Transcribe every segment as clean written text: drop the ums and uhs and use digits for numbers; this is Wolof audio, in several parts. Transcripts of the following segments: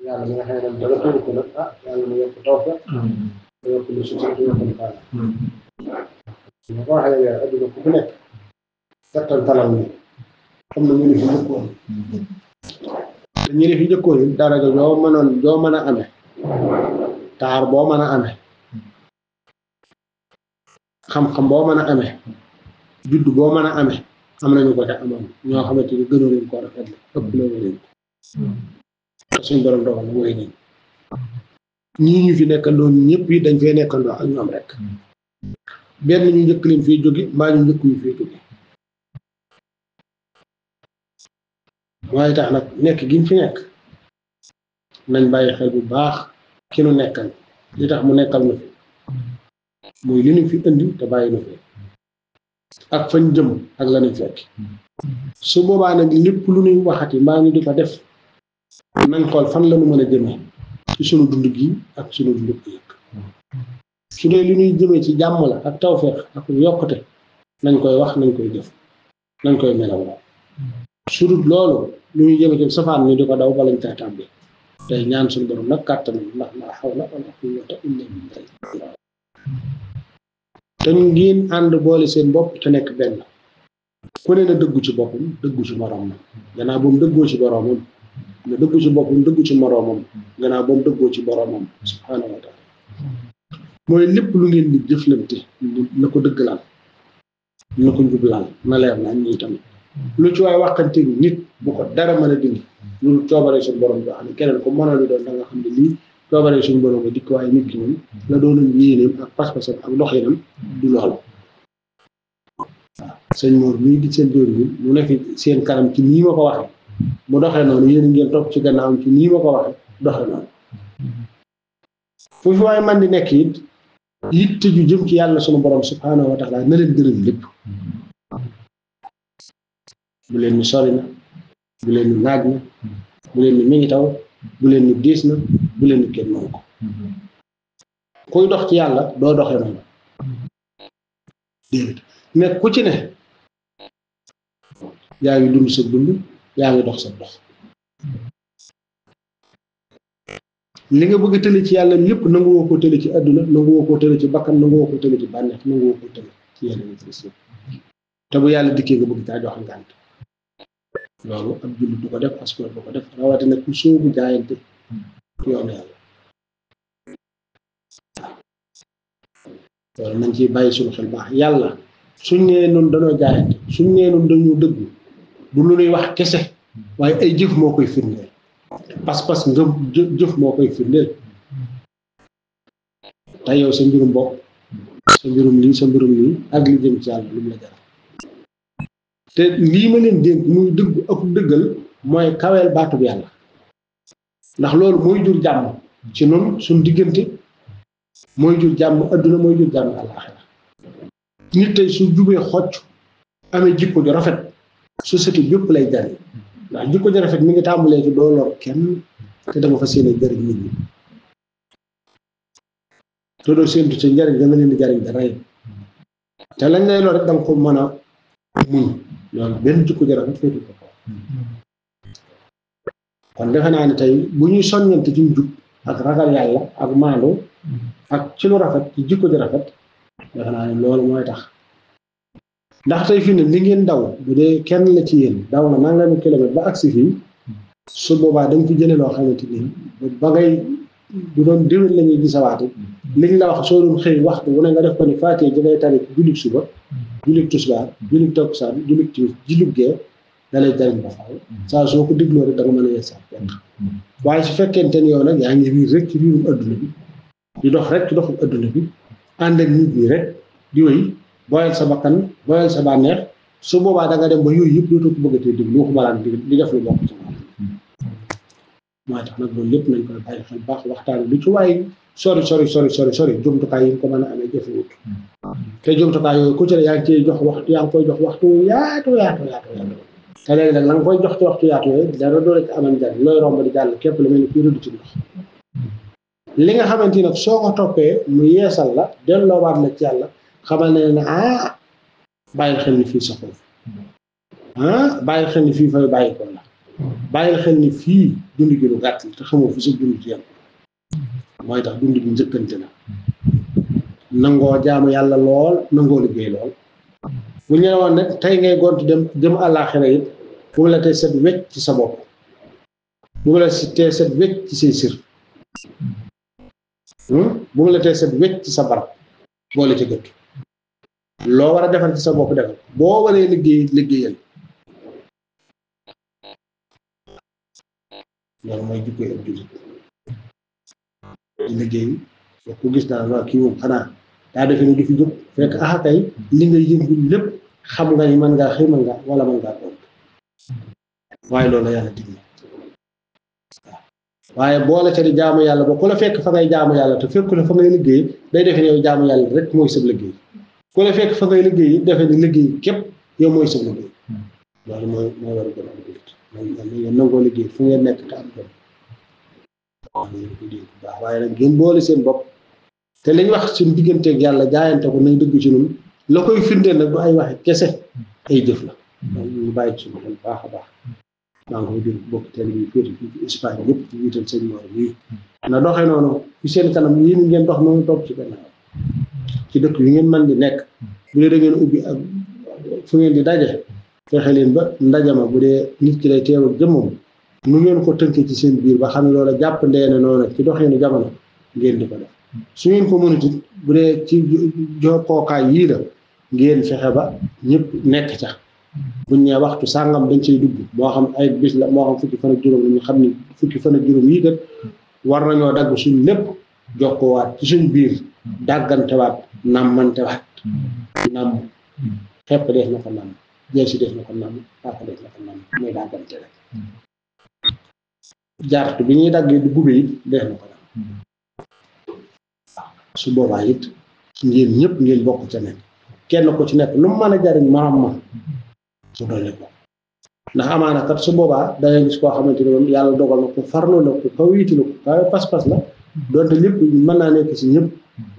yàlla mi nga xam ne dara tëru ko nag yàlla mu yokk tawfeex mu yokk lu succès mu yokk lu kaala ma ko waxee yow adduna ku nekk settal talal ni xam na ñu ne fi njëkkoon te ñu ne fi njëkkoon yi daraja joo mën a amee taar boo mën a amee xam-xam boo mën a amee judd boo mën a amee am nañu ko te amoon ñoo xamante ni gënoo leen ko rafet la ëpp la leen te suñ borom dogal mooy nañ ñii ñu fi nekkandoo ñëpp yi dañ fee nekkandoo ak ñoom rek benn ñu njëkk leen fii jóge mbaa ñu njëkk ñu fii jóge waaye tax nag nekk gi mu fi nekk nañ bàyyi xel bu baax ki nu nekkal li tax mu nekkal na fi muy li ñu fi indi te bàyyi na fi ak fañ jëm ak la ñu fekk su boobaa nag lépp lu ñuy waxati mbaa ñu di ko def nañ xool fan la ñu mën a jëmee ci sunu dund gi ak sunu dund gi yëpp su dee li ñuy jëmee ci jàmm la ak tawfeex ak yokkute nañ koy wax nañ koy def nañ koy melaw su dul loolu lu ñuy jëmee ci safaan ñu di ko daw balañ caa tàbbi tey ñaan suñu borom nag kàttan ndax la hawla wala quwwata illa billah te ñu ngeen ànd boole seen bopp te nekk benn ku ne na dëggu ci boppam dëggu ci moroomam gannaaw ba mu dëggoo ci boroomam na dëggu ci boppam dëggu ci moroomam gannaaw ba mu dëggoo ci boroomam subhaanahu wa taala mooy lépp lu ngeen di jëflante na ko dëggalaal na ko njublaal na leer na ñi tamit lu ci waay waxante nit bu ko dara mën a dindi loolu coobare suñu borom bi xam ne keneen ko mën a lu doon da nga xam ne lii coobare suñu borom bi dikk waaye nit ki moom la doonoon yéeneem ak pas-pasam ak doxinam du loolu waaw sëñ Mor mii di seen dóor bi mu nekk seen kanam ci nii ma ko waxee mu doxee noonu yéen ngeen topp ci gannaawam ci nii ma ko waxee doxee noonu fu fi waaye man di nekk it yitte ju jëm ci yàlla sunu borom subhaanahu wa taala na leen gërëm lépp bu leen ni sori na bu leen ni naaj na bu leen ni mi ngi taw bu leen ni diis na bu leen ni kenn mënu ko kuy dox ci yàlla doo doxee noonu déedéet mais ku ci ne yaa ngi dund sa dund yaa ngi dox sa dox li nga bëgg a tële ci yàlla lépp nangu woo ko tële ci àdduna nangu woo ko tële ci bakkan nangu woo ko tële ci bànneex nangu woo ko tële ci yeneen yi te bu yàlla dikkee nga bëgg caa jox ngànt loolu ab jullit du ko def askor du ko def rawatina ku soobu jaayante ci yoonu yàlla loolu nañ ciy bàyyi suñu xel baax yàlla suñ nee noonu dañoo jaayante suñ nee noonu dañoo dëggu du lu ñuy wax kese waaye ay jëf moo koy firndeel pas-pas ngëm jëf moo koy firndeel te yow sa mbirum bopp sa mbirum lii sa mbirum lii ak li jëm ci yàlla lu mu la jaral te lii ma leen dénk muy dëgg ak dëggal mooy kaweel baatub yàlla ndax loolu mooy jur jàmm ci noonu suñ diggante mooy jur jàmm adduna mooy jur jàmm àllaaxira nit tey su jubee xocc amee jikko ju rafet société bépp lay jariñ ndax jikko ju rafet mi ngi tàmbalee ci doo lor kenn te dama fa séene jariñ nit ñi te doo séentu sa njariñ da nga leen di jariñ da rey te lañ lay lor rek da nga ko mën a muñ loolu benn jikko ju rafet féetu ko kon defe naa ne tey bu ñuy soññante ci njub ak ragal yàlla ak maandu ak ci lu rafet ci jikko ju rafet defe naa ne loolu mooy tax ndax tey fii ne li ngeen daw bu dee kenn la ci yéen daw na nangami kilomètre ba agsi fii su boobaa dañ fi jëlee loo xamante ni ba ngay du doon déwén la ñuy gisawaati liñ la wax soo doon xëy waxtu wu ne nga def ko ni faatee ji ngay tari jullit suba jullit tusbaar jullit takkusaan jullit timis jullit gee da lay jariñ ba faaw saa soo ko dégloo rek da nga mën a yees sax waaye su fekkente ni yow nag yaa ngi riir rek ci riirum adduna bi di dox rek ci doxum adduna bi ànd ak nit ñi rek di wéy boyal sa bakkan boyal sa bànneex su boobaa da nga dem ba yooyu yëpp dootoo ko bëggatee déglu waxuma laan di def lu bokk ci moom mooy tax nag loolu lépp nañ koy bàyyi xel baax waxtaan lu ci waaye sori jumtukaay yi ko mën a amee jëfewut te jumtukaay yooyu ku ci ne yaa ngi ciy jox waxtu yaa ngi koy jox waxtu yaatu te léegi nag la nga koy jox ci waxtu yaatu yooyu dara doo la ci amal njariñ looy romb di jàll képp la mel ni kuy rëdd ci ndox li nga xamante ni nag soo ko toppee mu yeesal la delloowaat la ci yàlla xamal ne ne bàyyil xel ni fii sa foofu bàyyil xel ni fii fay bàyyi ko la bàyyil xel ni fii dund gi lu gàtt te xamoo fu sa dund ci yam mooy tax dund gi njëkkante na nangoo jaamu yàlla lool nangoo liggéey lool bu ñu woon nag tey ngay gont dem jëm àllaaxira it bu mu la tey set wecc ci sa bopp bu mu la tey set wecc ci say sir bu mu la tey set wecc ci sa barab boole ci gëtt loo war a defal ci sa bopp defal boo waree liggéeyal loolu mooy jikkoy ab jullit di liggéey soo ko gis naa waa kii moom xanaa daa defee ni du fi jóg fekk kay li nga yëngu lépp xam nga ni mën ngaa xëy mën ngaa wala mën ngaa toog waaye loolu la yàlla dig na waaye boole ca di jaamu yàlla ba ku la fekk fa ngay jaamu yàlla te fekk la fa ngay liggéey day defe ne yow jaamu yàlla rek mooy sab liggéey ku la fekk fa ngay liggéey defe ni liggéey képp yow mooy sab liggéey loolu mooy war a gën a am jullit ngeen nangoo liggéey fu ngeen nekk te am jom baax waaye nag ngeen boole seen bopp te liñ wax suñu digganteeg yàlla jaayante ko nañ dëgg ci ñun la koy firndeel nag du ay waxe kese ay jëf la ñu bàyyi ci suñu xel baax a baax maa ngi koy jël bokk teel bi féeti fii ci Espagne yëpp ci wiital seen moor bii na doxee noonu fi seen kanam yii ni ngeen dox noonu toog ci gannaaw ci dëkk yi ngeen mën di nekk bu dee da ngeen ubbi ak fu ngeen di daje fexe leen ba ndajama bu dee nit ki lay teew ak jëmmam nu ngeen ko tënkee ci seen biir ba xam ne loola jàpp ndeene noonu ci doxeenu jamono ngeen di ko def su ngeen ko mënut it bu dee ci jokkookaay yii la ngeen fexe ba ñëpp nekk ca buñ ñee waxtu sàngam dañ cay dugg moo xam ay bis la moo xam fukki fan ak juróom la ñu xam ni fukki fan ak juróom yii kat war nañoo dagg suñ lépp jokkoowaat ci suñ biir dàggantewaat nàmmantewaat nàmm xepp def na ko nàmm jël si def na ko nàmm pàkk def na ko nàmm muy dàggante rek jaartu bi ñuy daggee du gube it def na ko nàmm su boobaa it ngeen ñëpp ngeen bokk ca nekk kenn ku ci nekk lu mu mën a jariñ morom ma su doole ko ndax amaana kat su boobaa dangay gis koo xamante ne moom yàlla dogal na ko farlu la ko kaw yitu la ko kaw pas-pas la donte lépp mën naa nekk si ñëpp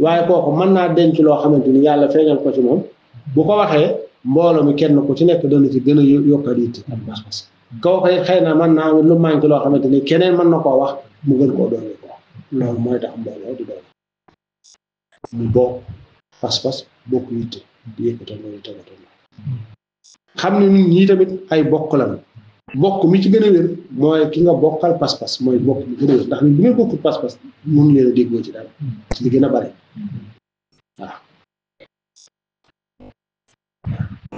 waaye kooku mën naa denc loo xamante ni yàlla feeñal ko ci moom bu ko waxee mbooloo mi kenn ku ci nekk dana ci gën a yokkaat yitte ak pas-pas kooku it xëy na mën naa lu manqué loo xamante ni keneen mën na koo wax mu gën koo doole ko loolu mooy tax mbooloo di doole mu bokk pas-pas bokk yitte di yëkkatoo loolu tegatoo xam ne nit ñi tamit ay bokk lan bokk mi ci gën a wér mooy ki nga bokkal pas-pas mooy bokk mi gën a wér ndax bu ngeen bokkul pas-pas mun leen a déggoo ci dara li gën a bari waaw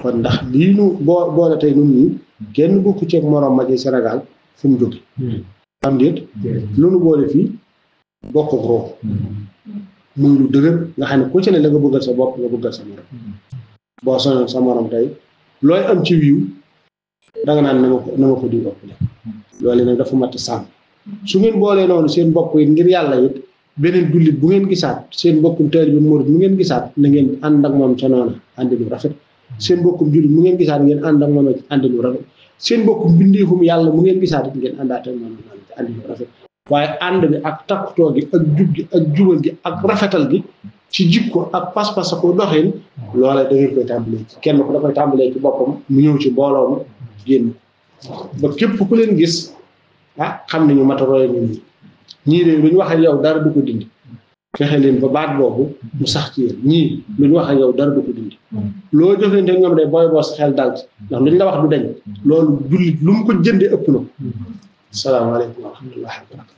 kon ndax lii nu boole tey nun ñi kenn bokku ceeg morom ma ci Sénégal fu mu jóge am déet lu nu boole fii bokk ak roo muy lu dëgër nga xam ne ku ci ne la nga bëggal sa bopp nga bëggal sa morom boo soñoon sa morom tey looy am ci wiiw danga naan na ma ko di ëppale loolu nag dafa mat sàmm su ngeen boolee noonu seen bopp yi ngir yàlla it beneen jullit bu ngeen gisaat seen bokkum taalibe bi murid mu ngeen gisaat na ngeen ànd ak moom ca noona àndi lu rafet seen bokkum jullit mu ngeen gisaat ngeen ànd ak moom àndi lu rafet seen bokkum bindeefum yàlla mu ngeen gisaat it ngeen àndaat ak moom àndi lu rafet waaye ànd bi ak takkutoo gi ak jub gi ak jubal gi ak rafetal gi ci jikko ak pas-pas ko doxin loola da ngeen koy tàmbalee ci kenn ku da koy tàmbalee ci boppam mu ñëw ci mbooloo mi génn ba képp ku leen gis xam nañu mataroy ñii de lu ñu wax ak yow dara du ko dindi fexe leen ba baat boobu mu sax ci yéen ñii lu ñu wax ak yow dara du ko dindi loo jëflante ñoom day booy boo sa xel dal ci ndax lu ñu la wax du dañ loolu jullit lu mu ko jëndee ëpp na ko salaamaaleykum wa rahmatullahi wa barakatuh